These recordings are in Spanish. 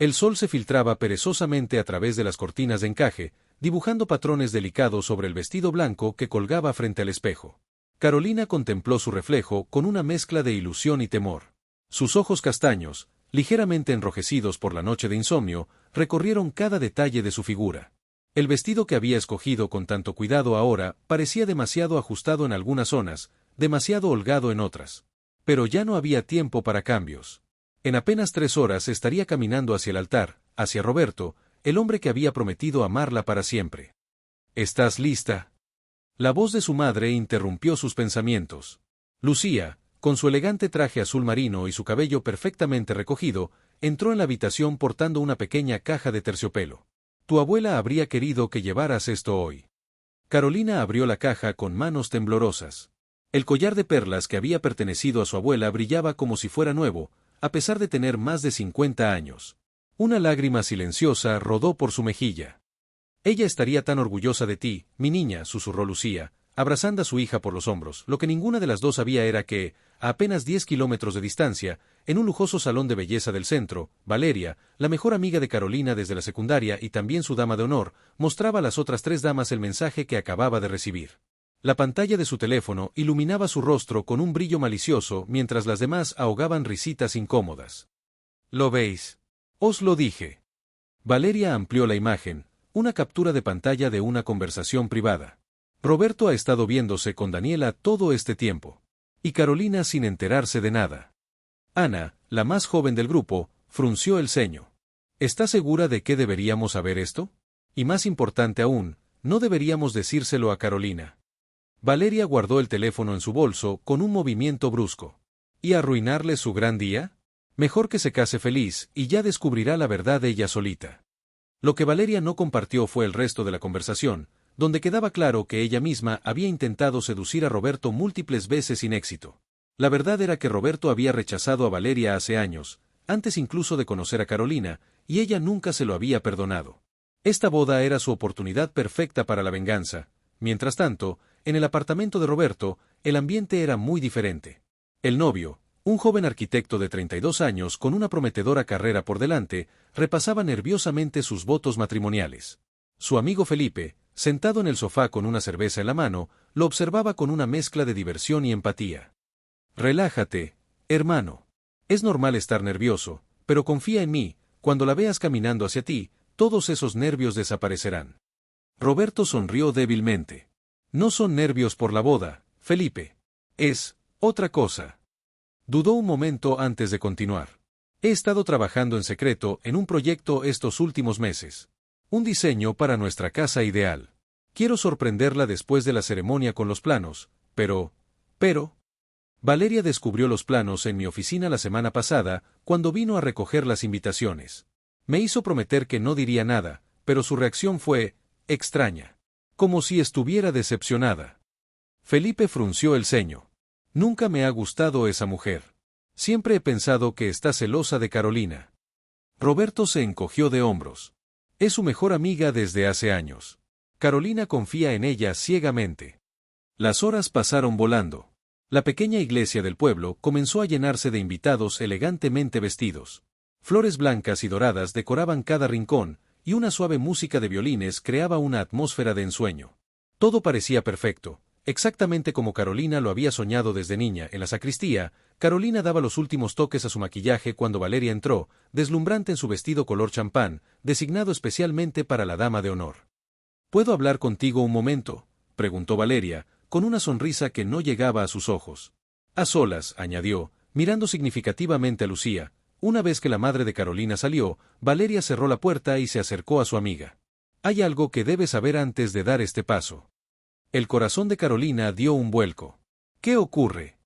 El sol se filtraba perezosamente a través de las cortinas de encaje, dibujando patrones delicados sobre el vestido blanco que colgaba frente al espejo. Carolina contempló su reflejo con una mezcla de ilusión y temor. Sus ojos castaños, ligeramente enrojecidos por la noche de insomnio, recorrieron cada detalle de su figura. El vestido que había escogido con tanto cuidado ahora parecía demasiado ajustado en algunas zonas, demasiado holgado en otras. Pero ya no había tiempo para cambios. En apenas 3 horas estaría caminando hacia el altar, hacia Roberto, el hombre que había prometido amarla para siempre. ¿Estás lista? La voz de su madre interrumpió sus pensamientos. Lucía, con su elegante traje azul marino y su cabello perfectamente recogido, entró en la habitación portando una pequeña caja de terciopelo. Tu abuela habría querido que llevaras esto hoy. Carolina abrió la caja con manos temblorosas. El collar de perlas que había pertenecido a su abuela brillaba como si fuera nuevo, a pesar de tener más de 50 años. Una lágrima silenciosa rodó por su mejilla. Ella estaría tan orgullosa de ti, mi niña, susurró Lucía, abrazando a su hija por los hombros. Lo que ninguna de las dos sabía era que, a apenas 10 kilómetros de distancia, en un lujoso salón de belleza del centro, Valeria, la mejor amiga de Carolina desde la secundaria y también su dama de honor, mostraba a las otras 3 damas el mensaje que acababa de recibir. La pantalla de su teléfono iluminaba su rostro con un brillo malicioso mientras las demás ahogaban risitas incómodas. ¿Lo veis? Os lo dije. Valeria amplió la imagen, una captura de pantalla de una conversación privada. Roberto ha estado viéndose con Daniela todo este tiempo. Y Carolina sin enterarse de nada. Ana, la más joven del grupo, frunció el ceño. ¿Está segura de que deberíamos saber esto? Y más importante aún, ¿no deberíamos decírselo a Carolina? Valeria guardó el teléfono en su bolso con un movimiento brusco. ¿Y arruinarle su gran día? Mejor que se case feliz y ya descubrirá la verdad ella solita. Lo que Valeria no compartió fue el resto de la conversación, donde quedaba claro que ella misma había intentado seducir a Roberto múltiples veces sin éxito. La verdad era que Roberto había rechazado a Valeria hace años, antes incluso de conocer a Carolina, y ella nunca se lo había perdonado. Esta boda era su oportunidad perfecta para la venganza. Mientras tanto, en el apartamento de Roberto, el ambiente era muy diferente. El novio, un joven arquitecto de 32 años con una prometedora carrera por delante, repasaba nerviosamente sus votos matrimoniales. Su amigo Felipe, sentado en el sofá con una cerveza en la mano, lo observaba con una mezcla de diversión y empatía. Relájate, hermano. Es normal estar nervioso, pero confía en mí, cuando la veas caminando hacia ti, todos esos nervios desaparecerán. Roberto sonrió débilmente. No son nervios por la boda, Felipe. Es otra cosa. Dudó un momento antes de continuar. He estado trabajando en secreto en un proyecto estos últimos meses. Un diseño para nuestra casa ideal. Quiero sorprenderla después de la ceremonia con los planos, pero... Valeria descubrió los planos en mi oficina la semana pasada, cuando vino a recoger las invitaciones. Me hizo prometer que no diría nada, pero su reacción fue extraña. Como si estuviera decepcionada. Felipe frunció el ceño. Nunca me ha gustado esa mujer. Siempre he pensado que está celosa de Carolina. Roberto se encogió de hombros. Es su mejor amiga desde hace años. Carolina confía en ella ciegamente. Las horas pasaron volando. La pequeña iglesia del pueblo comenzó a llenarse de invitados elegantemente vestidos. Flores blancas y doradas decoraban cada rincón, y una suave música de violines creaba una atmósfera de ensueño. Todo parecía perfecto, exactamente como Carolina lo había soñado desde niña. En la sacristía, Carolina daba los últimos toques a su maquillaje cuando Valeria entró, deslumbrante en su vestido color champán, designado especialmente para la dama de honor. ¿Puedo hablar contigo un momento?, preguntó Valeria, con una sonrisa que no llegaba a sus ojos. A solas, añadió, mirando significativamente a Lucía. Una vez que la madre de Carolina salió, Valeria cerró la puerta y se acercó a su amiga. Hay algo que debes saber antes de dar este paso. El corazón de Carolina dio un vuelco. ¿Qué ocurre?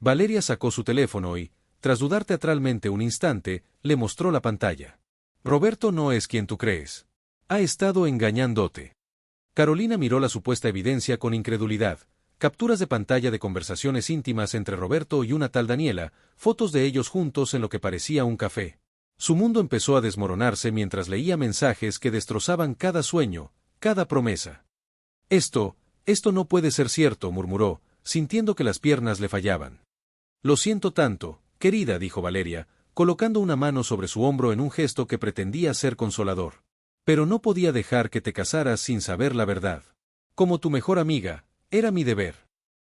Valeria sacó su teléfono y, tras dudar teatralmente un instante, le mostró la pantalla. Roberto no es quien tú crees. Ha estado engañándote. Carolina miró la supuesta evidencia con incredulidad. Capturas de pantalla de conversaciones íntimas entre Roberto y una tal Daniela, fotos de ellos juntos en lo que parecía un café. Su mundo empezó a desmoronarse mientras leía mensajes que destrozaban cada sueño, cada promesa. Esto no puede ser cierto, murmuró, sintiendo que las piernas le fallaban. Lo siento tanto, querida, dijo Valeria, colocando una mano sobre su hombro en un gesto que pretendía ser consolador. Pero no podía dejar que te casaras sin saber la verdad. Como tu mejor amiga, era mi deber.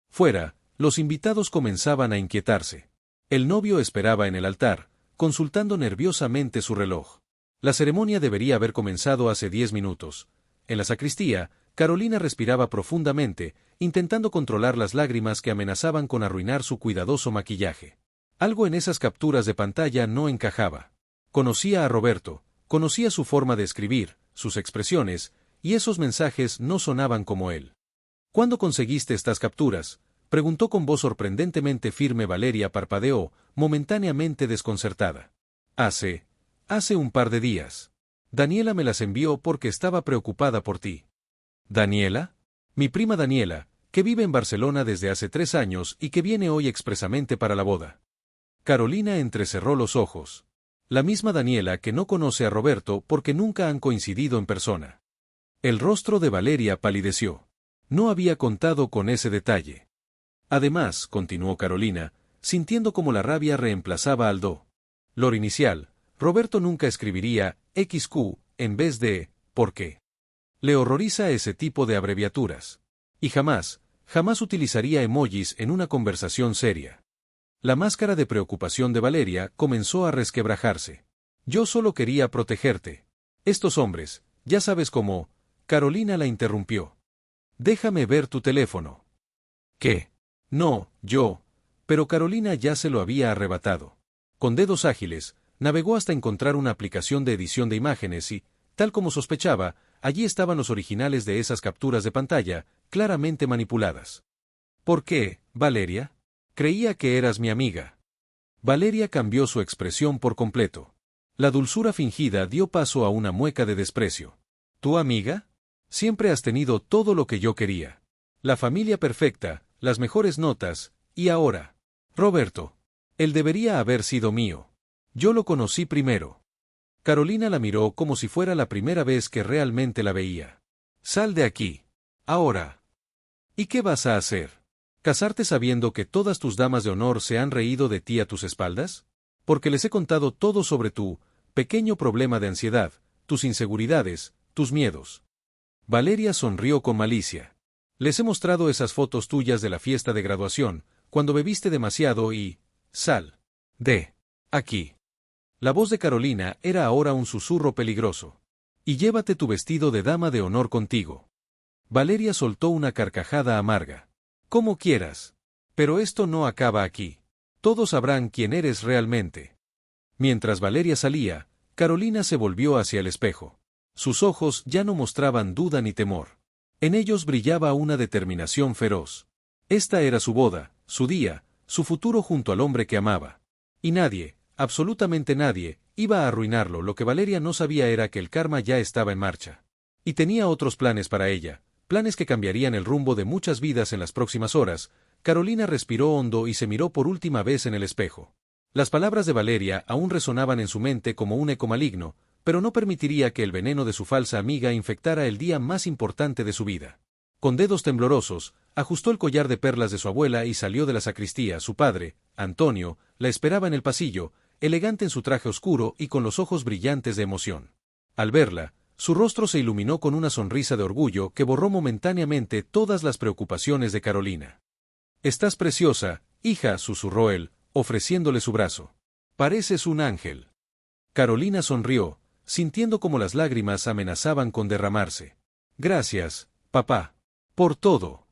Fuera, los invitados comenzaban a inquietarse. El novio esperaba en el altar, consultando nerviosamente su reloj. La ceremonia debería haber comenzado hace 10 minutos. En la sacristía, Carolina respiraba profundamente, intentando controlar las lágrimas que amenazaban con arruinar su cuidadoso maquillaje. Algo en esas capturas de pantalla no encajaba. Conocía a Roberto, conocía su forma de escribir, sus expresiones, y esos mensajes no sonaban como él. ¿Cuándo conseguiste estas capturas?, preguntó con voz sorprendentemente firme. Valeria parpadeó, momentáneamente desconcertada. Hace un par de días. Daniela me las envió porque estaba preocupada por ti. ¿Daniela? Mi prima Daniela, que vive en Barcelona desde hace 3 años y que viene hoy expresamente para la boda. Carolina entrecerró los ojos. La misma Daniela que no conoce a Roberto porque nunca han coincidido en persona. El rostro de Valeria palideció. No había contado con ese detalle. Además, continuó Carolina, sintiendo como la rabia reemplazaba al dolor inicial, Roberto nunca escribiría XQ en vez de ¿por qué? Le horroriza ese tipo de abreviaturas. Y jamás utilizaría emojis en una conversación seria. La máscara de preocupación de Valeria comenzó a resquebrajarse. Yo solo quería protegerte. Estos hombres, ya sabes cómo. Carolina la interrumpió. Déjame ver tu teléfono. ¿Qué? No, yo. Pero Carolina ya se lo había arrebatado. Con dedos ágiles, navegó hasta encontrar una aplicación de edición de imágenes y, tal como sospechaba, allí estaban los originales de esas capturas de pantalla, claramente manipuladas. ¿Por qué, Valeria? Creía que eras mi amiga. Valeria cambió su expresión por completo. La dulzura fingida dio paso a una mueca de desprecio. ¿Tu amiga? Siempre has tenido todo lo que yo quería. La familia perfecta, las mejores notas, y ahora. Roberto. Él debería haber sido mío. Yo lo conocí primero. Carolina la miró como si fuera la primera vez que realmente la veía. Sal de aquí. Ahora. ¿Y qué vas a hacer? ¿Casarte sabiendo que todas tus damas de honor se han reído de ti a tus espaldas? Porque les he contado todo sobre tu pequeño problema de ansiedad, tus inseguridades, tus miedos. Valeria sonrió con malicia. Les he mostrado esas fotos tuyas de la fiesta de graduación, cuando bebiste demasiado y... Sal. De aquí. La voz de Carolina era ahora un susurro peligroso. Y llévate tu vestido de dama de honor contigo. Valeria soltó una carcajada amarga. Como quieras. Pero esto no acaba aquí. Todos sabrán quién eres realmente. Mientras Valeria salía, Carolina se volvió hacia el espejo. Sus ojos ya no mostraban duda ni temor. En ellos brillaba una determinación feroz. Esta era su boda, su día, su futuro junto al hombre que amaba. Y nadie, absolutamente nadie, iba a arruinarlo. Lo que Valeria no sabía era que el karma ya estaba en marcha. Y tenía otros planes para ella, planes que cambiarían el rumbo de muchas vidas en las próximas horas. Carolina respiró hondo y se miró por última vez en el espejo. Las palabras de Valeria aún resonaban en su mente como un eco maligno, pero no permitiría que el veneno de su falsa amiga infectara el día más importante de su vida. Con dedos temblorosos, ajustó el collar de perlas de su abuela y salió de la sacristía. Su padre, Antonio, la esperaba en el pasillo, elegante en su traje oscuro y con los ojos brillantes de emoción. Al verla, su rostro se iluminó con una sonrisa de orgullo que borró momentáneamente todas las preocupaciones de Carolina. «Estás preciosa, hija», susurró él, ofreciéndole su brazo. «Pareces un ángel». Carolina sonrió, sintiendo como las lágrimas amenazaban con derramarse. «Gracias, papá. Por todo».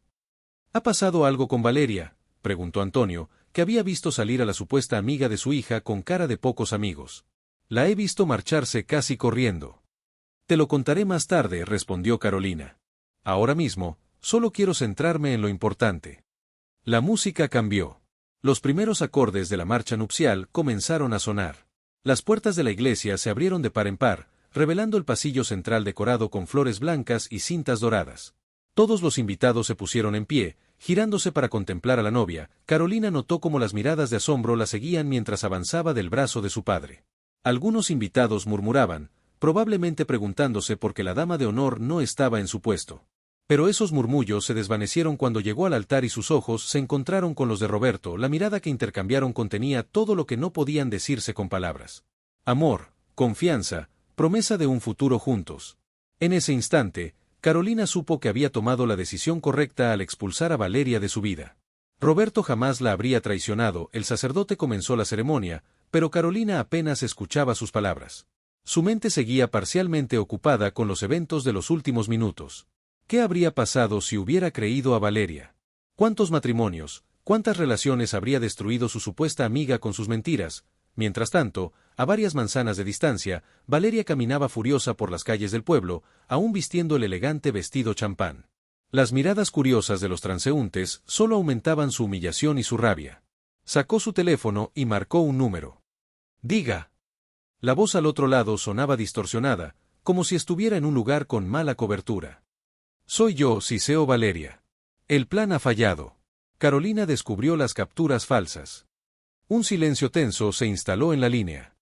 «¿Ha pasado algo con Valeria?», preguntó Antonio, que había visto salir a la supuesta amiga de su hija con cara de pocos amigos. «La he visto marcharse casi corriendo». «Te lo contaré más tarde», respondió Carolina. «Ahora mismo, solo quiero centrarme en lo importante». La música cambió. Los primeros acordes de la marcha nupcial comenzaron a sonar. Las puertas de la iglesia se abrieron de par en par, revelando el pasillo central decorado con flores blancas y cintas doradas. Todos los invitados se pusieron en pie, girándose para contemplar a la novia. Carolina notó cómo las miradas de asombro la seguían mientras avanzaba del brazo de su padre. Algunos invitados murmuraban, probablemente preguntándose por qué la dama de honor no estaba en su puesto. Pero esos murmullos se desvanecieron cuando llegó al altar y sus ojos se encontraron con los de Roberto. La mirada que intercambiaron contenía todo lo que no podían decirse con palabras. Amor, confianza, promesa de un futuro juntos. En ese instante, Carolina supo que había tomado la decisión correcta al expulsar a Valeria de su vida. Roberto jamás la habría traicionado. El sacerdote comenzó la ceremonia, pero Carolina apenas escuchaba sus palabras. Su mente seguía parcialmente ocupada con los eventos de los últimos minutos. ¿Qué habría pasado si hubiera creído a Valeria? ¿Cuántos matrimonios, cuántas relaciones habría destruido su supuesta amiga con sus mentiras? Mientras tanto, a varias manzanas de distancia, Valeria caminaba furiosa por las calles del pueblo, aún vistiendo el elegante vestido champán. Las miradas curiosas de los transeúntes solo aumentaban su humillación y su rabia. Sacó su teléfono y marcó un número. «Diga». La voz al otro lado sonaba distorsionada, como si estuviera en un lugar con mala cobertura. «Soy yo, Siseo Valeria. El plan ha fallado». Carolina descubrió las capturas falsas. Un silencio tenso se instaló en la línea.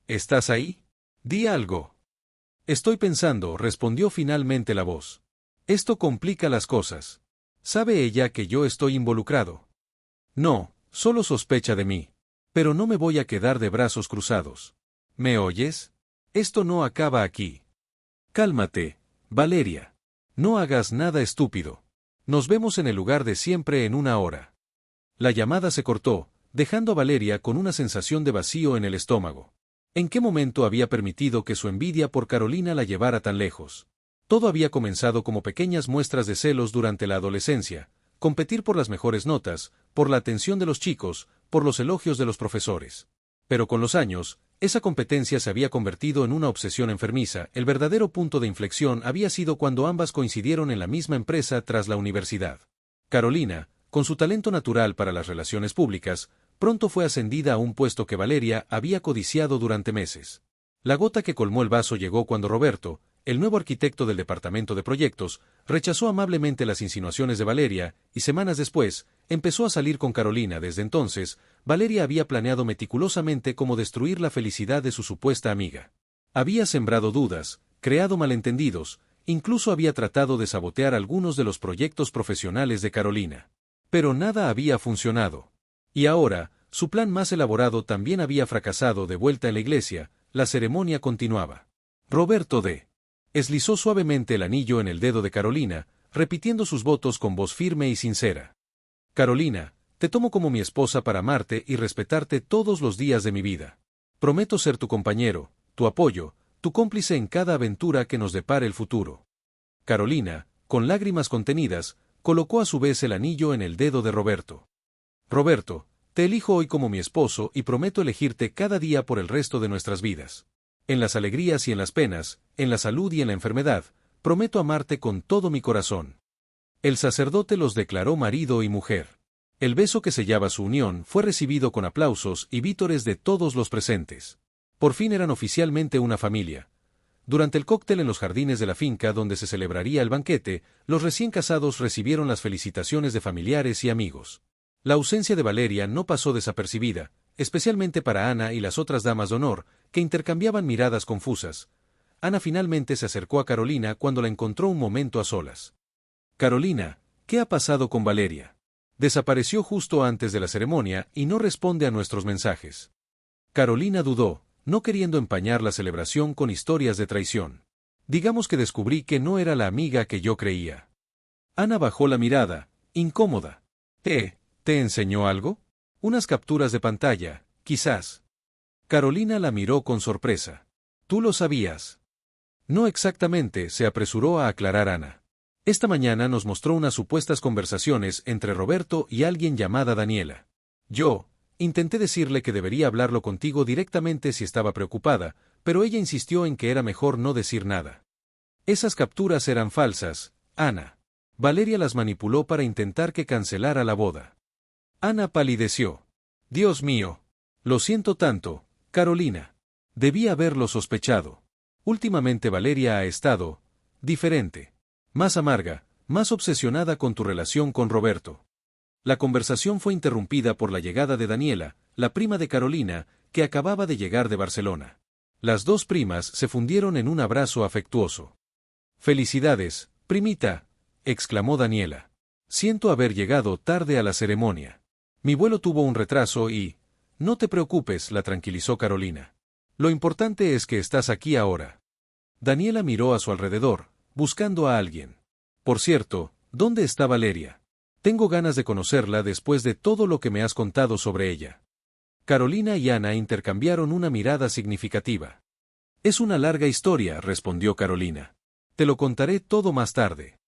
«¿Estás ahí? Di algo». «Estoy pensando», respondió finalmente la voz. «Esto complica las cosas. ¿Sabe ella que yo estoy involucrado?» «No, solo sospecha de mí. Pero no me voy a quedar de brazos cruzados. ¿Me oyes? Esto no acaba aquí». «Cálmate, Valeria. No hagas nada estúpido. Nos vemos en el lugar de siempre en una hora». La llamada se cortó, dejando a Valeria con una sensación de vacío en el estómago. ¿En qué momento había permitido que su envidia por Carolina la llevara tan lejos? Todo había comenzado como pequeñas muestras de celos durante la adolescencia, competir por las mejores notas, por la atención de los chicos, por los elogios de los profesores. Pero con los años, esa competencia se había convertido en una obsesión enfermiza. El verdadero punto de inflexión había sido cuando ambas coincidieron en la misma empresa tras la universidad. Carolina, con su talento natural para las relaciones públicas, pronto fue ascendida a un puesto que Valeria había codiciado durante meses. La gota que colmó el vaso llegó cuando Roberto, el nuevo arquitecto del departamento de proyectos, rechazó amablemente las insinuaciones de Valeria, y semanas después, empezó a salir con Carolina. Desde entonces, Valeria había planeado meticulosamente cómo destruir la felicidad de su supuesta amiga. Había sembrado dudas, creado malentendidos, incluso había tratado de sabotear algunos de los proyectos profesionales de Carolina. Pero nada había funcionado. Y ahora, su plan más elaborado también había fracasado. De vuelta en la iglesia, la ceremonia continuaba. Roberto deslizó suavemente el anillo en el dedo de Carolina, repitiendo sus votos con voz firme y sincera. «Carolina, te tomo como mi esposa para amarte y respetarte todos los días de mi vida. Prometo ser tu compañero, tu apoyo, tu cómplice en cada aventura que nos depare el futuro». Carolina, con lágrimas contenidas, colocó a su vez el anillo en el dedo de Roberto. «Roberto, te elijo hoy como mi esposo y prometo elegirte cada día por el resto de nuestras vidas. En las alegrías y en las penas, en la salud y en la enfermedad, prometo amarte con todo mi corazón». El sacerdote los declaró marido y mujer. El beso que sellaba su unión fue recibido con aplausos y vítores de todos los presentes. Por fin eran oficialmente una familia. Durante el cóctel en los jardines de la finca donde se celebraría el banquete, los recién casados recibieron las felicitaciones de familiares y amigos. La ausencia de Valeria no pasó desapercibida, especialmente para Ana y las otras damas de honor, que intercambiaban miradas confusas. Ana finalmente se acercó a Carolina cuando la encontró un momento a solas. «Carolina, ¿qué ha pasado con Valeria? Desapareció justo antes de la ceremonia y no responde a nuestros mensajes». Carolina dudó, no queriendo empañar la celebración con historias de traición. «Digamos que descubrí que no era la amiga que yo creía». Ana bajó la mirada, incómoda. ¿Te enseñó algo? Unas capturas de pantalla, quizás». Carolina la miró con sorpresa. «¿Tú lo sabías?» «No exactamente», se apresuró a aclarar Ana. «Esta mañana nos mostró unas supuestas conversaciones entre Roberto y alguien llamada Daniela. Yo intenté decirle que debería hablarlo contigo directamente si estaba preocupada, pero ella insistió en que era mejor no decir nada». «Esas capturas eran falsas, Ana. Valeria las manipuló para intentar que cancelara la boda». Ana palideció. «Dios mío. Lo siento tanto, Carolina. Debí haberlo sospechado. Últimamente Valeria ha estado diferente. Más amarga, más obsesionada con tu relación con Roberto». La conversación fue interrumpida por la llegada de Daniela, la prima de Carolina, que acababa de llegar de Barcelona. Las dos primas se fundieron en un abrazo afectuoso. «Felicidades, primita», exclamó Daniela. Siento haber llegado tarde a la ceremonia. Mi vuelo tuvo un retraso y... No te preocupes, la tranquilizó Carolina. Lo importante es que estás aquí ahora. Daniela miró a su alrededor, buscando a alguien. Por cierto, ¿dónde está Valeria? Tengo ganas de conocerla después de todo lo que me has contado sobre ella. Carolina y Ana intercambiaron una mirada significativa. Es una larga historia, respondió Carolina. Te lo contaré todo más tarde.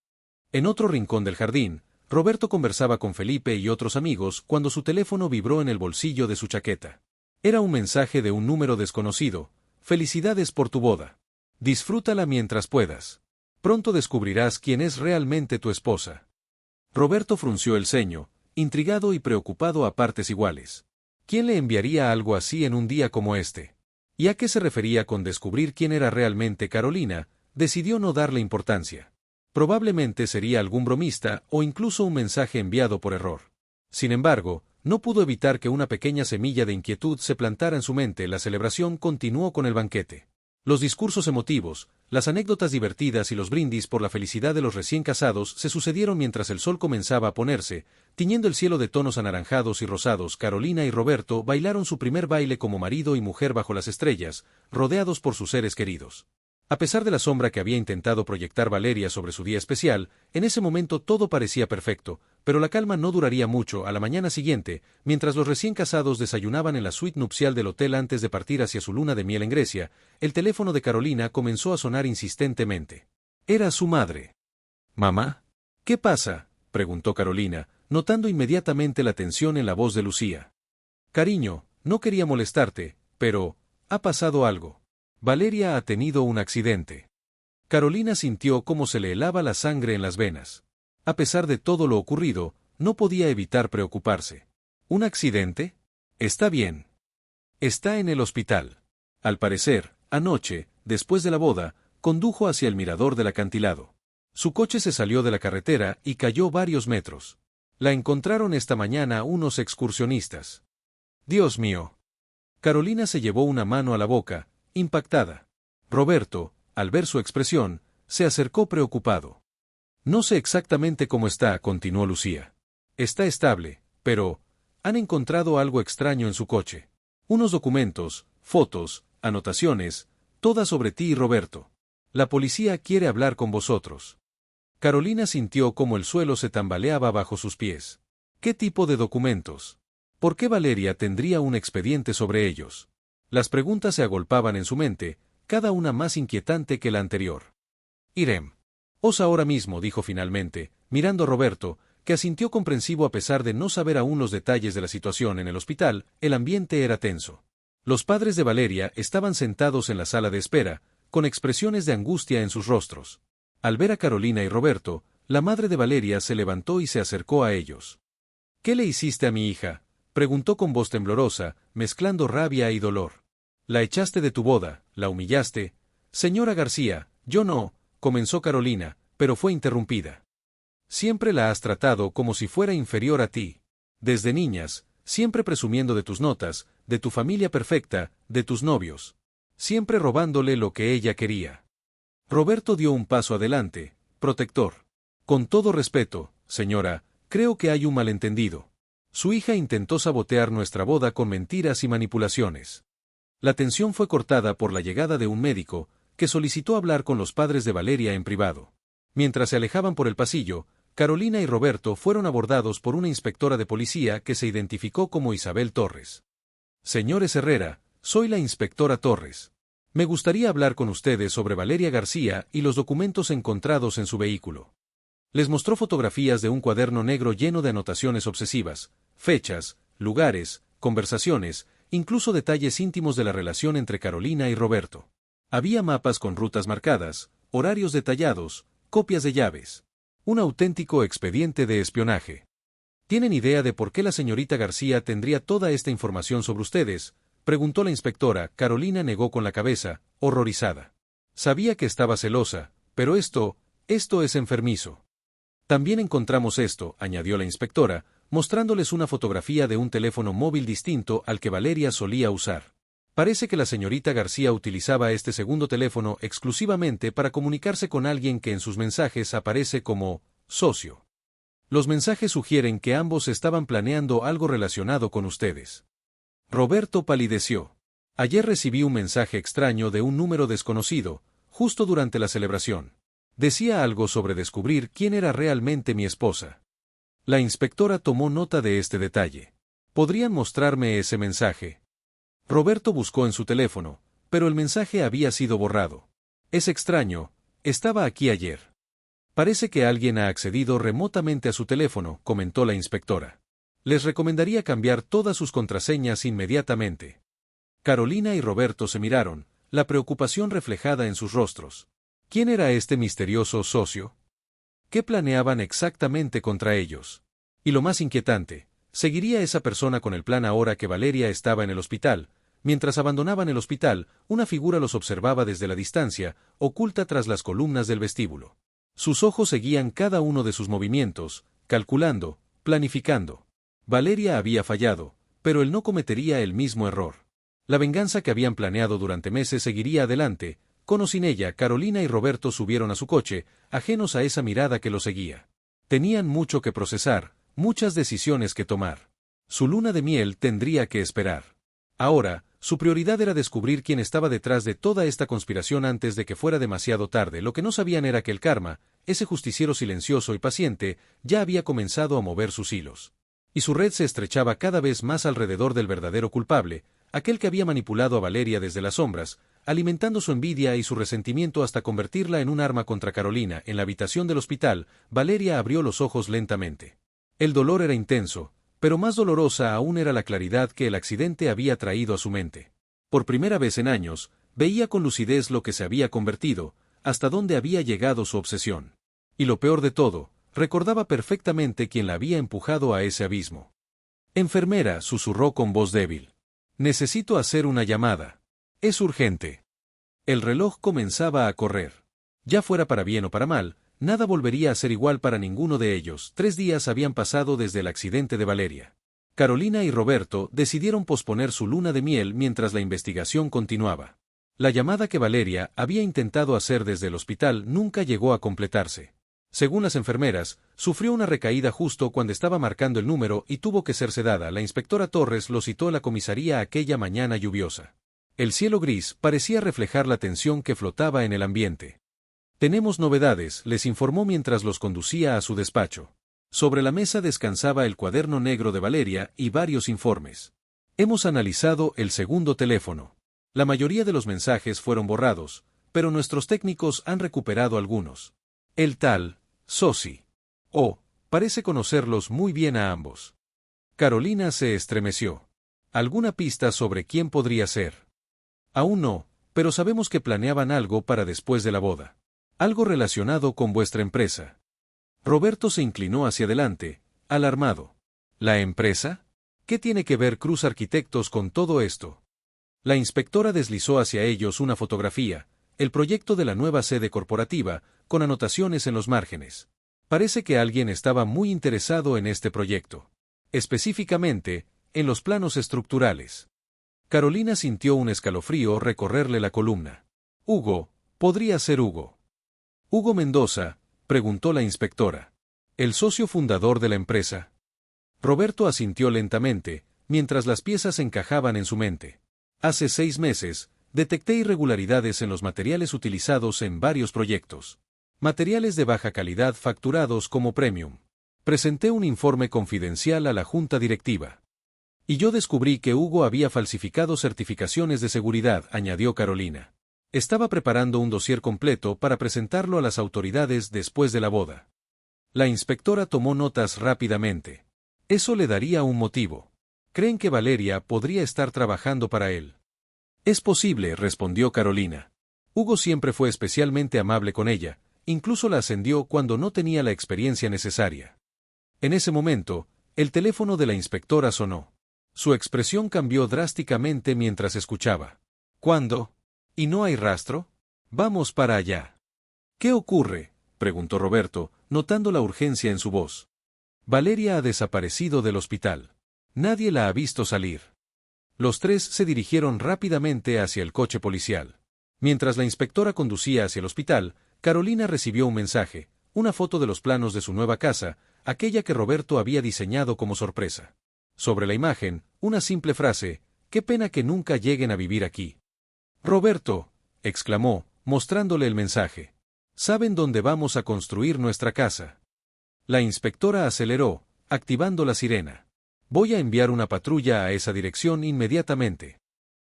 En otro rincón del jardín, Roberto conversaba con Felipe y otros amigos cuando su teléfono vibró en el bolsillo de su chaqueta. Era un mensaje de un número desconocido. Felicidades por tu boda. Disfrútala mientras puedas. Pronto descubrirás quién es realmente tu esposa. Roberto frunció el ceño, intrigado y preocupado a partes iguales. ¿Quién le enviaría algo así en un día como este? ¿Y a qué se refería con descubrir quién era realmente Carolina? Decidió no darle importancia. Probablemente sería algún bromista o incluso un mensaje enviado por error. Sin embargo, no pudo evitar que una pequeña semilla de inquietud se plantara en su mente. La celebración continuó con el banquete. Los discursos emotivos, las anécdotas divertidas y los brindis por la felicidad de los recién casados se sucedieron mientras el sol comenzaba a ponerse, tiñendo el cielo de tonos anaranjados y rosados. Carolina y Roberto bailaron su primer baile como marido y mujer bajo las estrellas, rodeados por sus seres queridos. A pesar de la sombra que había intentado proyectar Valeria sobre su día especial, en ese momento todo parecía perfecto, pero la calma no duraría mucho. A la mañana siguiente, mientras los recién casados desayunaban en la suite nupcial del hotel antes de partir hacia su luna de miel en Grecia, el teléfono de Carolina comenzó a sonar insistentemente. Era su madre. «¿Mamá? ¿Qué pasa?», preguntó Carolina, notando inmediatamente la tensión en la voz de Lucía. «Cariño, no quería molestarte, pero... ha pasado algo. Valeria ha tenido un accidente». Carolina sintió cómo se le helaba la sangre en las venas. A pesar de todo lo ocurrido, no podía evitar preocuparse. ¿Un accidente? Está bien. Está en el hospital. Al parecer, anoche, después de la boda, condujo hacia el mirador del acantilado. Su coche se salió de la carretera y cayó varios metros. La encontraron esta mañana unos excursionistas. Dios mío. Carolina se llevó una mano a la boca, impactada. Roberto, al ver su expresión, se acercó preocupado. No sé exactamente cómo está, continuó Lucía. Está estable, pero... han encontrado algo extraño en su coche. Unos documentos, fotos, anotaciones, todas sobre ti y Roberto. La policía quiere hablar con vosotros. Carolina sintió cómo el suelo se tambaleaba bajo sus pies. ¿Qué tipo de documentos? ¿Por qué Valeria tendría un expediente sobre ellos? Las preguntas se agolpaban en su mente, cada una más inquietante que la anterior. Irem. Os ahora mismo, dijo finalmente, mirando a Roberto, que asintió comprensivo a pesar de no saber aún los detalles de la situación en el hospital. El ambiente era tenso. Los padres de Valeria estaban sentados en la sala de espera, con expresiones de angustia en sus rostros. Al ver a Carolina y Roberto, la madre de Valeria se levantó y se acercó a ellos. ¿Qué le hiciste a mi hija?, preguntó con voz temblorosa, mezclando rabia y dolor. La echaste de tu boda, la humillaste. Señora García, yo no, comenzó Carolina, pero fue interrumpida. Siempre la has tratado como si fuera inferior a ti. Desde niñas, siempre presumiendo de tus notas, de tu familia perfecta, de tus novios. Siempre robándole lo que ella quería. Roberto dio un paso adelante, protector. Con todo respeto, señora, creo que hay un malentendido. Su hija intentó sabotear nuestra boda con mentiras y manipulaciones. La tensión fue cortada por la llegada de un médico, que solicitó hablar con los padres de Valeria en privado. Mientras se alejaban por el pasillo, Carolina y Roberto fueron abordados por una inspectora de policía que se identificó como Isabel Torres. Señores Herrera, soy la inspectora Torres. Me gustaría hablar con ustedes sobre Valeria García y los documentos encontrados en su vehículo. Les mostró fotografías de un cuaderno negro lleno de anotaciones obsesivas, fechas, lugares, conversaciones, incluso detalles íntimos de la relación entre Carolina y Roberto. Había mapas con rutas marcadas, horarios detallados, copias de llaves. Un auténtico expediente de espionaje. ¿Tienen idea de por qué la señorita García tendría toda esta información sobre ustedes?, preguntó la inspectora. Carolina negó con la cabeza, horrorizada. Sabía que estaba celosa, pero esto es enfermizo. También encontramos esto, añadió la inspectora, mostrándoles una fotografía de un teléfono móvil distinto al que Valeria solía usar. Parece que la señorita García utilizaba este segundo teléfono exclusivamente para comunicarse con alguien que en sus mensajes aparece como socio. Los mensajes sugieren que ambos estaban planeando algo relacionado con ustedes. Roberto palideció. Ayer recibí un mensaje extraño de un número desconocido, justo durante la celebración. Decía algo sobre descubrir quién era realmente mi esposa. La inspectora tomó nota de este detalle. ¿Podrían mostrarme ese mensaje? Roberto buscó en su teléfono, pero el mensaje había sido borrado. Es extraño, estaba aquí ayer. Parece que alguien ha accedido remotamente a su teléfono, comentó la inspectora. Les recomendaría cambiar todas sus contraseñas inmediatamente. Carolina y Roberto se miraron, la preocupación reflejada en sus rostros. ¿Quién era este misterioso socio? ¿Qué planeaban exactamente contra ellos? Y lo más inquietante, ¿seguiría esa persona con el plan ahora que Valeria estaba en el hospital? Mientras abandonaban el hospital, una figura los observaba desde la distancia, oculta tras las columnas del vestíbulo. Sus ojos seguían cada uno de sus movimientos, calculando, planificando. Valeria había fallado, pero él no cometería el mismo error. La venganza que habían planeado durante meses seguiría adelante. Con o sin ella, Carolina y Roberto subieron a su coche, ajenos a esa mirada que los seguía. Tenían mucho que procesar, muchas decisiones que tomar. Su luna de miel tendría que esperar. Ahora, su prioridad era descubrir quién estaba detrás de toda esta conspiración antes de que fuera demasiado tarde. Lo que no sabían era que el karma, ese justiciero silencioso y paciente, ya había comenzado a mover sus hilos. Y su red se estrechaba cada vez más alrededor del verdadero culpable, aquel que había manipulado a Valeria desde las sombras, alimentando su envidia y su resentimiento hasta convertirla en un arma contra Carolina. En la habitación del hospital, Valeria abrió los ojos lentamente. El dolor era intenso, pero más dolorosa aún era la claridad que el accidente había traído a su mente. Por primera vez en años, veía con lucidez lo que se había convertido, hasta dónde había llegado su obsesión. Y lo peor de todo, recordaba perfectamente quién la había empujado a ese abismo. Enfermera, susurró con voz débil. Necesito hacer una llamada. Es urgente. El reloj comenzaba a correr. Ya fuera para bien o para mal, nada volvería a ser igual para ninguno de ellos. 3 días habían pasado desde el accidente de Valeria. Carolina y Roberto decidieron posponer su luna de miel mientras la investigación continuaba. La llamada que Valeria había intentado hacer desde el hospital nunca llegó a completarse. Según las enfermeras, sufrió una recaída justo cuando estaba marcando el número y tuvo que ser sedada. La inspectora Torres lo citó en la comisaría aquella mañana lluviosa. El cielo gris parecía reflejar la tensión que flotaba en el ambiente. Tenemos novedades, les informó mientras los conducía a su despacho. Sobre la mesa descansaba el cuaderno negro de Valeria y varios informes. Hemos analizado el segundo teléfono. La mayoría de los mensajes fueron borrados, pero nuestros técnicos han recuperado algunos. El tal Sosi. Oh, parece conocerlos muy bien a ambos. Carolina se estremeció. ¿Alguna pista sobre quién podría ser? Aún no, pero sabemos que planeaban algo para después de la boda. Algo relacionado con vuestra empresa. Roberto se inclinó hacia adelante, alarmado. ¿La empresa? ¿Qué tiene que ver Cruz Arquitectos con todo esto? La inspectora deslizó hacia ellos una fotografía, el proyecto de la nueva sede corporativa, con anotaciones en los márgenes. Parece que alguien estaba muy interesado en este proyecto. Específicamente, en los planos estructurales. Carolina sintió un escalofrío recorrerle la columna. Hugo, podría ser Hugo. Hugo Mendoza, preguntó la inspectora. ¿El socio fundador de la empresa? Roberto asintió lentamente, mientras las piezas encajaban en su mente. Hace 6 meses, detecté irregularidades en los materiales utilizados en varios proyectos. Materiales de baja calidad facturados como premium. Presenté un informe confidencial a la junta directiva. Y yo descubrí que Hugo había falsificado certificaciones de seguridad, añadió Carolina. Estaba preparando un dossier completo para presentarlo a las autoridades después de la boda. La inspectora tomó notas rápidamente. Eso le daría un motivo. ¿Creen que Valeria podría estar trabajando para él? Es posible, respondió Carolina. Hugo siempre fue especialmente amable con ella, incluso la ascendió cuando no tenía la experiencia necesaria. En ese momento, el teléfono de la inspectora sonó. Su expresión cambió drásticamente mientras escuchaba. ¿Cuándo? ¿Y no hay rastro? Vamos para allá. ¿Qué ocurre?, preguntó Roberto, notando la urgencia en su voz. Valeria ha desaparecido del hospital. Nadie la ha visto salir. Los 3 se dirigieron rápidamente hacia el coche policial. Mientras la inspectora conducía hacia el hospital, Carolina recibió un mensaje. una foto de los planos de su nueva casa, aquella que Roberto había diseñado como sorpresa. Sobre la imagen, una simple frase: «Qué pena que nunca lleguen a vivir aquí». «Roberto», exclamó, mostrándole el mensaje. «¿Saben dónde vamos a construir nuestra casa?». La inspectora aceleró, activando la sirena. «Voy a enviar una patrulla a esa dirección inmediatamente».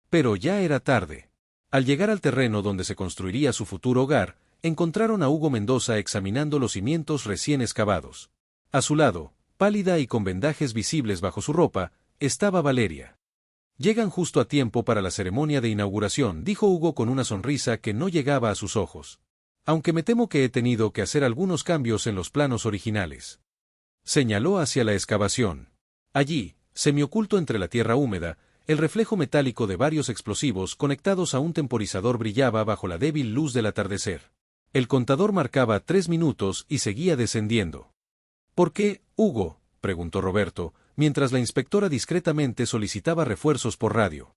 Pero ya era tarde. Al llegar al terreno donde se construiría su futuro hogar, encontraron a Hugo Mendoza examinando los cimientos recién excavados. A su lado, pálida y con vendajes visibles bajo su ropa, estaba Valeria. «Llegan justo a tiempo para la ceremonia de inauguración», dijo Hugo con una sonrisa que no llegaba a sus ojos. «Aunque me temo que he tenido que hacer algunos cambios en los planos originales». Señaló hacia la excavación. Allí, semioculto entre la tierra húmeda, el reflejo metálico de varios explosivos conectados a un temporizador brillaba bajo la débil luz del atardecer. El contador marcaba 3 minutos y seguía descendiendo. «¿Por qué, Hugo?», preguntó Roberto, mientras la inspectora discretamente solicitaba refuerzos por radio.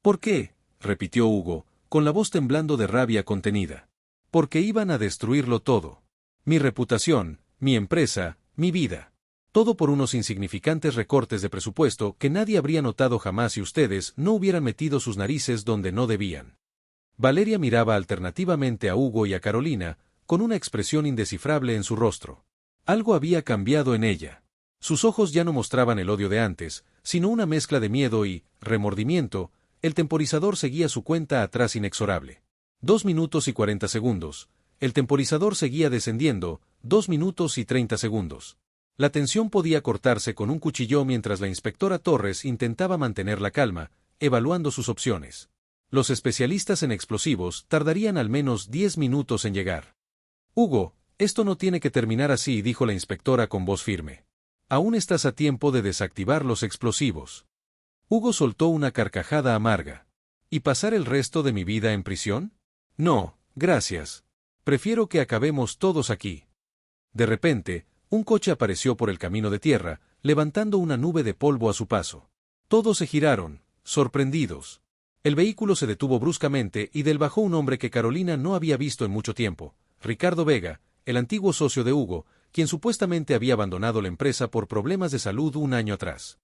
«¿Por qué?», repitió Hugo, con la voz temblando de rabia contenida. «Porque iban a destruirlo todo. Mi reputación, mi empresa, mi vida. Todo por unos insignificantes recortes de presupuesto que nadie habría notado jamás si ustedes no hubieran metido sus narices donde no debían». Valeria miraba alternativamente a Hugo y a Carolina, con una expresión indescifrable en su rostro. Algo había cambiado en ella. Sus ojos ya no mostraban el odio de antes, sino una mezcla de miedo y remordimiento. El temporizador seguía su cuenta atrás inexorable. 2 minutos y 40 segundos. El temporizador seguía descendiendo, 2 minutos y 30 segundos. La tensión podía cortarse con un cuchillo mientras la inspectora Torres intentaba mantener la calma, evaluando sus opciones. Los especialistas en explosivos tardarían al menos 10 minutos en llegar. «Hugo, esto no tiene que terminar así», dijo la inspectora con voz firme. «Aún estás a tiempo de desactivar los explosivos». Hugo soltó una carcajada amarga. «¿Y pasar el resto de mi vida en prisión? No, gracias. Prefiero que acabemos todos aquí». De repente, un coche apareció por el camino de tierra, levantando una nube de polvo a su paso. Todos se giraron, sorprendidos. El vehículo se detuvo bruscamente y del bajó un hombre que Carolina no había visto en mucho tiempo, Ricardo Vega, el antiguo socio de Hugo, quien supuestamente había abandonado la empresa por problemas de salud un año atrás.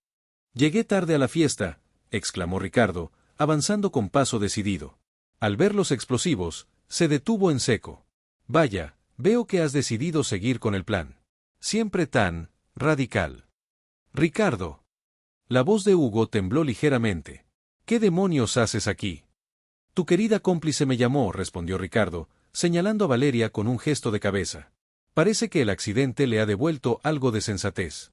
«Llegué tarde a la fiesta», exclamó Ricardo, avanzando con paso decidido. Al ver los explosivos, se detuvo en seco. «Vaya, veo que has decidido seguir con el plan. Siempre tan radical». «Ricardo». La voz de Hugo tembló ligeramente. «¿Qué demonios haces aquí?». «Tu querida cómplice me llamó», respondió Ricardo, señalando a Valeria con un gesto de cabeza. «Parece que el accidente le ha devuelto algo de sensatez».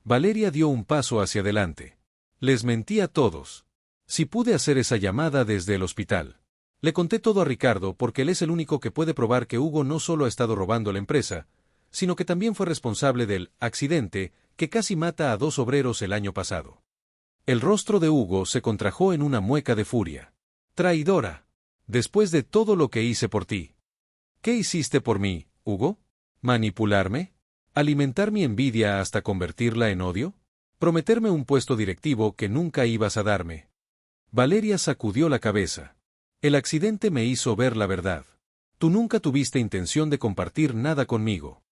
Valeria dio un paso hacia adelante. «Les mentí a todos. Si pude hacer esa llamada desde el hospital. Le conté todo a Ricardo porque él es el único que puede probar que Hugo no solo ha estado robando la empresa, sino que también fue responsable del accidente que casi mata a 2 obreros el año pasado». El rostro de Hugo se contrajo en una mueca de furia. «Traidora. Después de todo lo que hice por ti. ¿Qué hiciste por mí, Hugo? ¿Manipularme? ¿Alimentar mi envidia hasta convertirla en odio? ¿Prometerme un puesto directivo que nunca ibas a darme?». Valeria sacudió la cabeza. «El accidente me hizo ver la verdad. Tú nunca tuviste intención de compartir nada conmigo».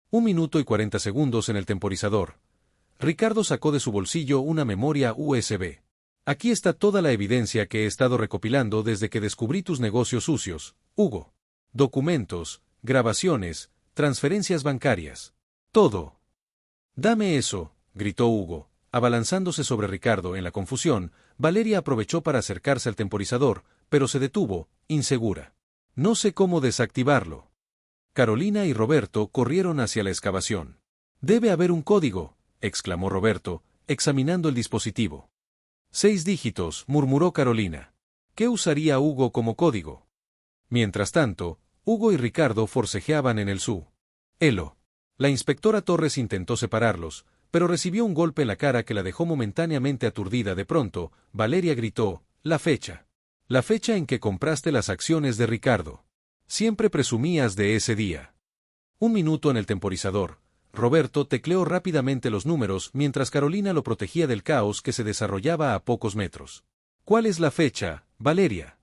1 minuto y 40 segundos en el temporizador. Ricardo sacó de su bolsillo una memoria USB. «Aquí está toda la evidencia que he estado recopilando desde que descubrí tus negocios sucios, Hugo. Documentos, grabaciones, transferencias bancarias. Todo». «Dame eso», gritó Hugo, abalanzándose sobre Ricardo. En la confusión, Valeria aprovechó para acercarse al temporizador, pero se detuvo, insegura. «No sé cómo desactivarlo». Carolina y Roberto corrieron hacia la excavación. «Debe haber un código», exclamó Roberto, examinando el dispositivo. 6 dígitos, murmuró Carolina. ¿Qué usaría Hugo como código? Mientras tanto, Hugo y Ricardo forcejeaban en el suelo. La inspectora Torres intentó separarlos, pero recibió un golpe en la cara que la dejó momentáneamente aturdida. De pronto, Valeria gritó: «La fecha. La fecha en que compraste las acciones de Ricardo. Siempre presumías de ese día». 1 minuto en el temporizador. Roberto tecleó rápidamente los números mientras Carolina lo protegía del caos que se desarrollaba a pocos metros. «¿Cuál es la fecha, Valeria?»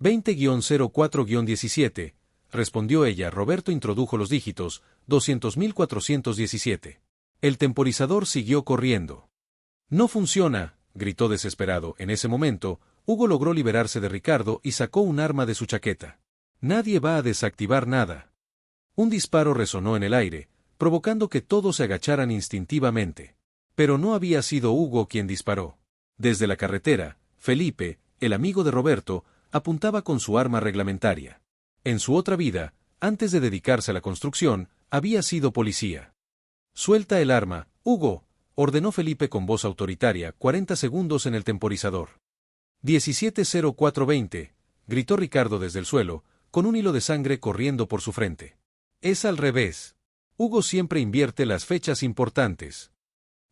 20-04-17. respondió ella. Roberto introdujo los dígitos, 200.417. El temporizador siguió corriendo. No funciona, gritó desesperado. En ese momento, Hugo logró liberarse de Ricardo y sacó un arma de su chaqueta. Nadie va a desactivar nada. Un disparo resonó en el aire, provocando que todos se agacharan instintivamente. Pero no había sido Hugo quien disparó. Desde la carretera, Felipe, el amigo de Roberto, apuntaba con su arma reglamentaria. En su otra vida, antes de dedicarse a la construcción, había sido policía. «Suelta el arma, Hugo», ordenó Felipe con voz autoritaria. 40 segundos en el temporizador. 17:04:20, gritó Ricardo desde el suelo, con un hilo de sangre corriendo por su frente. Es al revés. Hugo siempre invierte las fechas importantes.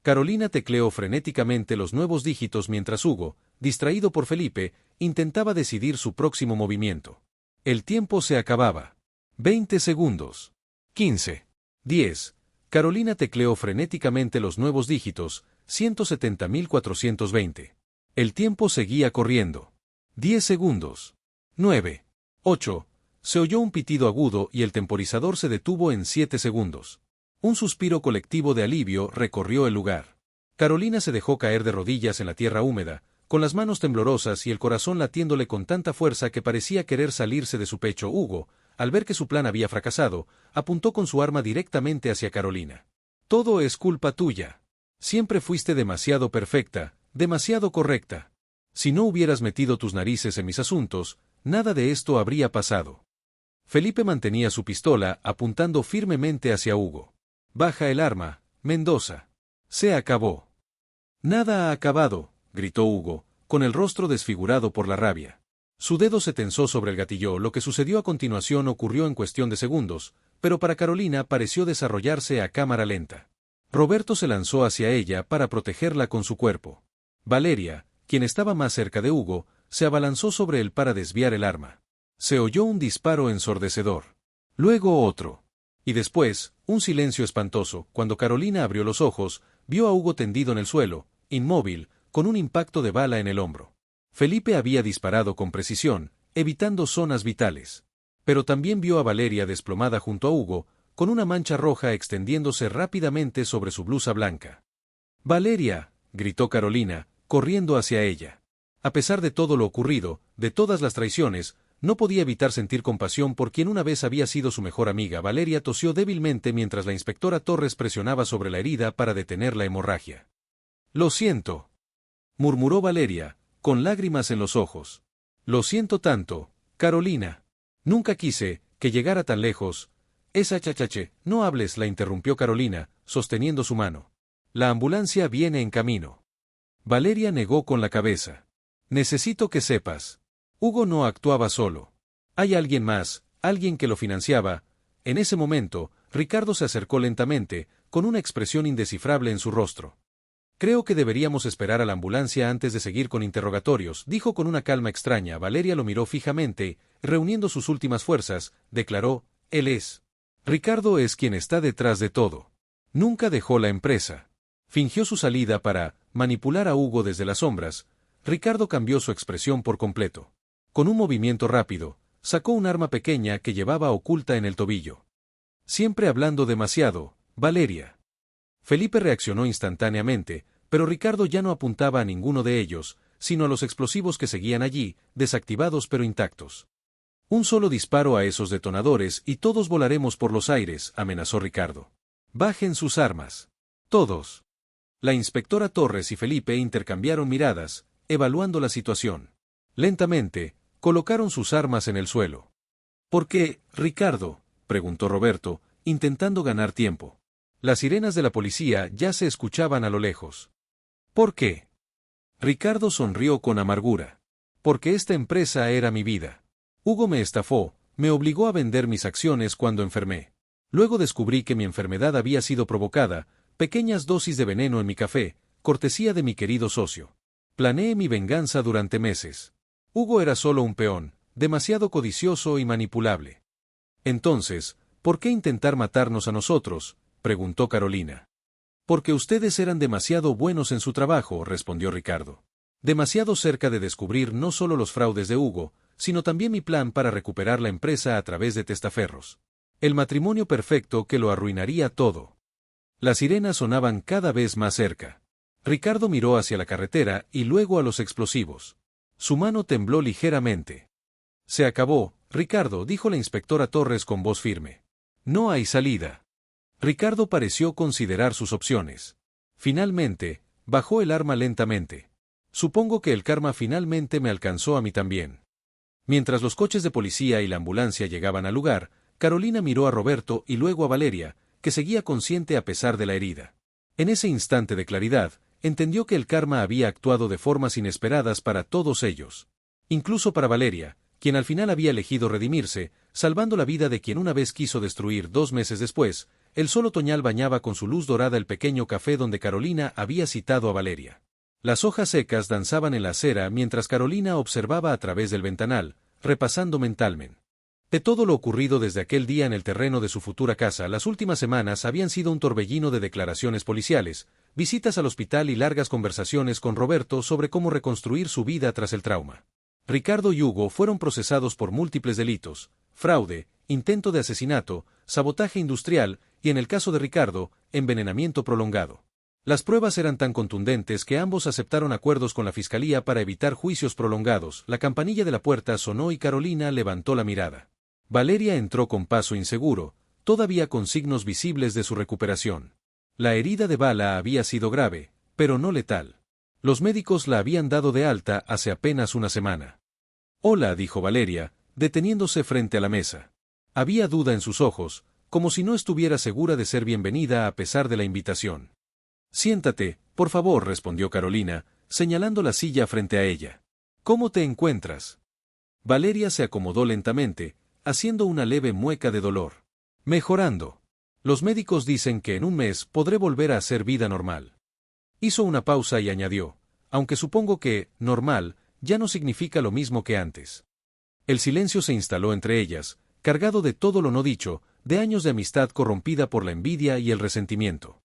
Carolina tecleó frenéticamente los nuevos dígitos mientras Hugo, distraído por Felipe, intentaba decidir su próximo movimiento. El tiempo se acababa. 20 segundos. 15. 10. Carolina tecleó frenéticamente los nuevos dígitos, 170.420. El tiempo seguía corriendo. 10 segundos. 9. 8. Se oyó un pitido agudo y el temporizador se detuvo en 7 segundos. Un suspiro colectivo de alivio recorrió el lugar. Carolina se dejó caer de rodillas en la tierra húmeda, con las manos temblorosas y el corazón latiéndole con tanta fuerza que parecía querer salirse de su pecho. Hugo, al ver que su plan había fracasado, apuntó con su arma directamente hacia Carolina. Todo es culpa tuya. Siempre fuiste demasiado perfecta, demasiado correcta. Si no hubieras metido tus narices en mis asuntos, nada de esto habría pasado. Felipe mantenía su pistola apuntando firmemente hacia Hugo. Baja el arma, Mendoza. Se acabó. Nada ha acabado, gritó Hugo, con el rostro desfigurado por la rabia. Su dedo se tensó sobre el gatillo. Lo que sucedió a continuación ocurrió en cuestión de segundos, pero para Carolina pareció desarrollarse a cámara lenta. Roberto se lanzó hacia ella para protegerla con su cuerpo. Valeria, quien estaba más cerca de Hugo, se abalanzó sobre él para desviar el arma. Se oyó un disparo ensordecedor. Luego otro. Y después, un silencio espantoso. Cuando Carolina abrió los ojos, vio a Hugo tendido en el suelo, inmóvil, con un impacto de bala en el hombro. Felipe había disparado con precisión, evitando zonas vitales. Pero también vio a Valeria desplomada junto a Hugo, con una mancha roja extendiéndose rápidamente sobre su blusa blanca. «Valeria», gritó Carolina, corriendo hacia ella. A pesar de todo lo ocurrido, de todas las traiciones, no podía evitar sentir compasión por quien una vez había sido su mejor amiga. Valeria tosió débilmente mientras la inspectora Torres presionaba sobre la herida para detener la hemorragia. «Lo siento», murmuró Valeria, con lágrimas en los ojos. «Lo siento tanto, Carolina. Nunca quise que llegara tan lejos». «Esa chachache, no hables», la interrumpió Carolina, sosteniendo su mano. «La ambulancia viene en camino». Valeria negó con la cabeza. «Necesito que sepas. Hugo no actuaba solo. Hay alguien más, alguien que lo financiaba». En ese momento, Ricardo se acercó lentamente, con una expresión indescifrable en su rostro. «Creo que deberíamos esperar a la ambulancia antes de seguir con interrogatorios», dijo con una calma extraña. Valeria lo miró fijamente, reuniendo sus últimas fuerzas, declaró: «Él es. Ricardo es quien está detrás de todo. Nunca dejó la empresa. Fingió su salida para manipular a Hugo desde las sombras». Ricardo cambió su expresión por completo. Con un movimiento rápido, sacó un arma pequeña que llevaba oculta en el tobillo. «Siempre hablando demasiado, Valeria». Felipe reaccionó instantáneamente, pero Ricardo ya no apuntaba a ninguno de ellos, sino a los explosivos que seguían allí, desactivados pero intactos. «Un solo disparo a esos detonadores y todos volaremos por los aires», amenazó Ricardo. «Bajen sus armas. Todos». La inspectora Torres y Felipe intercambiaron miradas, evaluando la situación. Lentamente, colocaron sus armas en el suelo. «¿Por qué, Ricardo?», preguntó Roberto, intentando ganar tiempo. Las sirenas de la policía ya se escuchaban a lo lejos. «¿Por qué?». Ricardo sonrió con amargura. «Porque esta empresa era mi vida. Hugo me estafó, me obligó a vender mis acciones cuando enfermé. Luego descubrí que mi enfermedad había sido provocada, pequeñas dosis de veneno en mi café, cortesía de mi querido socio. Planeé mi venganza durante meses. Hugo era solo un peón, demasiado codicioso y manipulable». «Entonces, ¿por qué intentar matarnos a nosotros?», preguntó Carolina. «Porque ustedes eran demasiado buenos en su trabajo», respondió Ricardo. «Demasiado cerca de descubrir no solo los fraudes de Hugo, sino también mi plan para recuperar la empresa a través de testaferros. El matrimonio perfecto que lo arruinaría todo. Las sirenas sonaban cada vez más cerca. Ricardo miró hacia la carretera y luego a los explosivos. Su mano tembló ligeramente. Se acabó, Ricardo, dijo la inspectora Torres con voz firme. No hay salida. Ricardo pareció considerar sus opciones. Finalmente, bajó el arma lentamente. Supongo que el karma finalmente me alcanzó a mí también. Mientras los coches de policía y la ambulancia llegaban al lugar, Carolina miró a Roberto y luego a Valeria, que seguía consciente a pesar de la herida. En ese instante de claridad, entendió que el karma había actuado de formas inesperadas para todos ellos. Incluso para Valeria, quien al final había elegido redimirse, salvando la vida de quien una vez quiso destruir 2 meses después. El sol otoñal bañaba con su luz dorada el pequeño café donde Carolina había citado a Valeria. Las hojas secas danzaban en la acera mientras Carolina observaba a través del ventanal, repasando mentalmente. De todo lo ocurrido desde aquel día en el terreno de su futura casa, las últimas semanas habían sido un torbellino de declaraciones policiales, visitas al hospital y largas conversaciones con Roberto sobre cómo reconstruir su vida tras el trauma. Ricardo y Hugo fueron procesados por múltiples delitos: fraude, intento de asesinato, sabotaje industrial y, en el caso de Ricardo, envenenamiento prolongado. Las pruebas eran tan contundentes que ambos aceptaron acuerdos con la fiscalía para evitar juicios prolongados. La campanilla de la puerta sonó y Carolina levantó la mirada. Valeria entró con paso inseguro, todavía con signos visibles de su recuperación. La herida de bala había sido grave, pero no letal. Los médicos la habían dado de alta hace apenas una semana. «Hola», dijo Valeria, deteniéndose frente a la mesa. Había duda en sus ojos, como si no estuviera segura de ser bienvenida a pesar de la invitación. «Siéntate, por favor», respondió Carolina, señalando la silla frente a ella. «¿Cómo te encuentras?» Valeria se acomodó lentamente, haciendo una leve mueca de dolor. «Mejorando. Los médicos dicen que en un mes podré volver a hacer vida normal». Hizo una pausa y añadió: «Aunque supongo que, normal, ya no significa lo mismo que antes». El silencio se instaló entre ellas, cargado de todo lo no dicho, de años de amistad corrompida por la envidia y el resentimiento.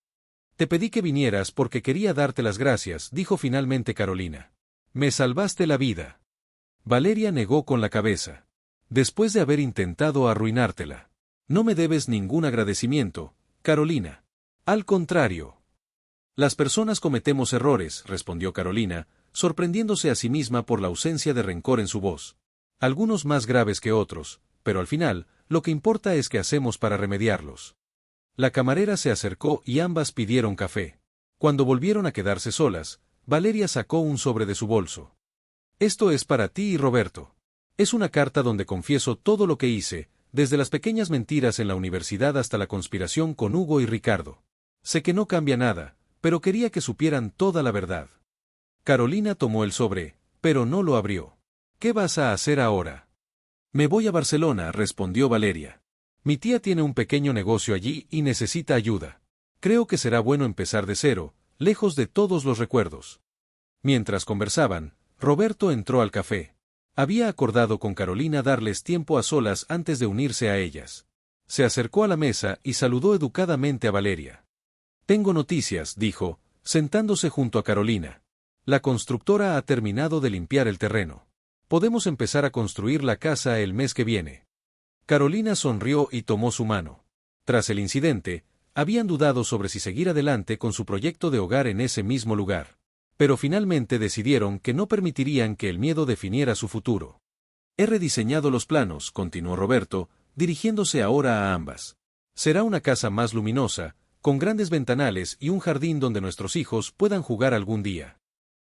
«Te pedí que vinieras porque quería darte las gracias», dijo finalmente Carolina. «Me salvaste la vida». Valeria negó con la cabeza. «Después de haber intentado arruinártela. No me debes ningún agradecimiento, Carolina. Al contrario». «Las personas cometemos errores», respondió Carolina, sorprendiéndose a sí misma por la ausencia de rencor en su voz. «Algunos más graves que otros, pero al final, lo que importa es qué hacemos para remediarlos». La camarera se acercó y ambas pidieron café. Cuando volvieron a quedarse solas, Valeria sacó un sobre de su bolso. «Esto es para ti y Roberto. Es una carta donde confieso todo lo que hice, desde las pequeñas mentiras en la universidad hasta la conspiración con Hugo y Ricardo. Sé que no cambia nada, pero quería que supieran toda la verdad». Carolina tomó el sobre, pero no lo abrió. «¿Qué vas a hacer ahora?» «Me voy a Barcelona», respondió Valeria. «Mi tía tiene un pequeño negocio allí y necesita ayuda. Creo que será bueno empezar de cero, lejos de todos los recuerdos». Mientras conversaban, Roberto entró al café. Había acordado con Carolina darles tiempo a solas antes de unirse a ellas. Se acercó a la mesa y saludó educadamente a Valeria. «Tengo noticias», dijo, sentándose junto a Carolina. «La constructora ha terminado de limpiar el terreno. Podemos empezar a construir la casa el mes que viene». Carolina sonrió y tomó su mano. Tras el incidente, habían dudado sobre si seguir adelante con su proyecto de hogar en ese mismo lugar. Pero finalmente decidieron que no permitirían que el miedo definiera su futuro. «He rediseñado los planos», continuó Roberto, dirigiéndose ahora a ambas. «Será una casa más luminosa, con grandes ventanales y un jardín donde nuestros hijos puedan jugar algún día».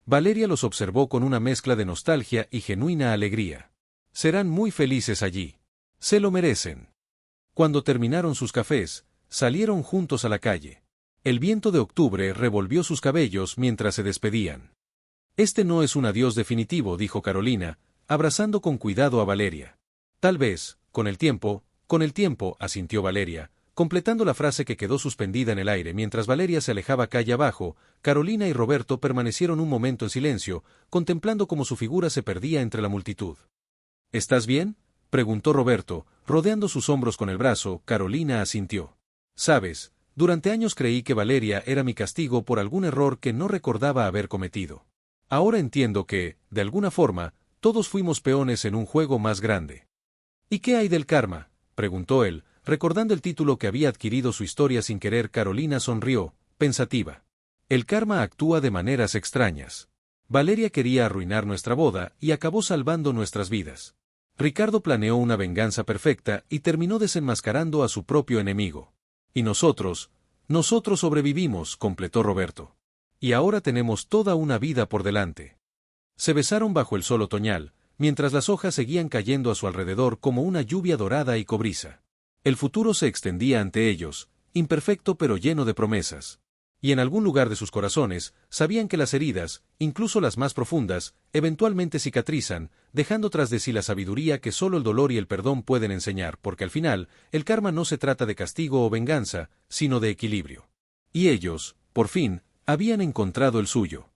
Valeria los observó con una mezcla de nostalgia y genuina alegría. «Serán muy felices allí. Se lo merecen». Cuando terminaron sus cafés, salieron juntos a la calle. El viento de octubre revolvió sus cabellos mientras se despedían. «Este no es un adiós definitivo», dijo Carolina, abrazando con cuidado a Valeria. «Tal vez, con el tiempo», asintió Valeria, completando la frase que quedó suspendida en el aire. Mientras Valeria se alejaba calle abajo, Carolina y Roberto permanecieron un momento en silencio, contemplando cómo su figura se perdía entre la multitud. «¿Estás bien?», preguntó Roberto, rodeando sus hombros con el brazo. Carolina asintió. «Sabes, durante años creí que Valeria era mi castigo por algún error que no recordaba haber cometido. Ahora entiendo que, de alguna forma, Todos fuimos peones en un juego más grande. ¿Y qué hay del karma?, preguntó él, recordando el título que había adquirido su historia sin querer. Carolina sonrió, pensativa. El karma actúa de maneras extrañas. Valeria quería arruinar nuestra boda y acabó salvando nuestras vidas. Ricardo planeó una venganza perfecta y terminó desenmascarando a su propio enemigo. Y nosotros sobrevivimos, completó Roberto. Y ahora tenemos toda una vida por delante. Se besaron bajo el sol otoñal, mientras las hojas seguían cayendo a su alrededor como una lluvia dorada y cobriza. El futuro se extendía ante ellos, imperfecto pero lleno de promesas. Y en algún lugar de sus corazones, sabían que las heridas, incluso las más profundas, eventualmente cicatrizan, dejando tras de sí la sabiduría que solo el dolor y el perdón pueden enseñar, porque al final, el karma no se trata de castigo o venganza, sino de equilibrio. Y ellos, por fin, habían encontrado el suyo.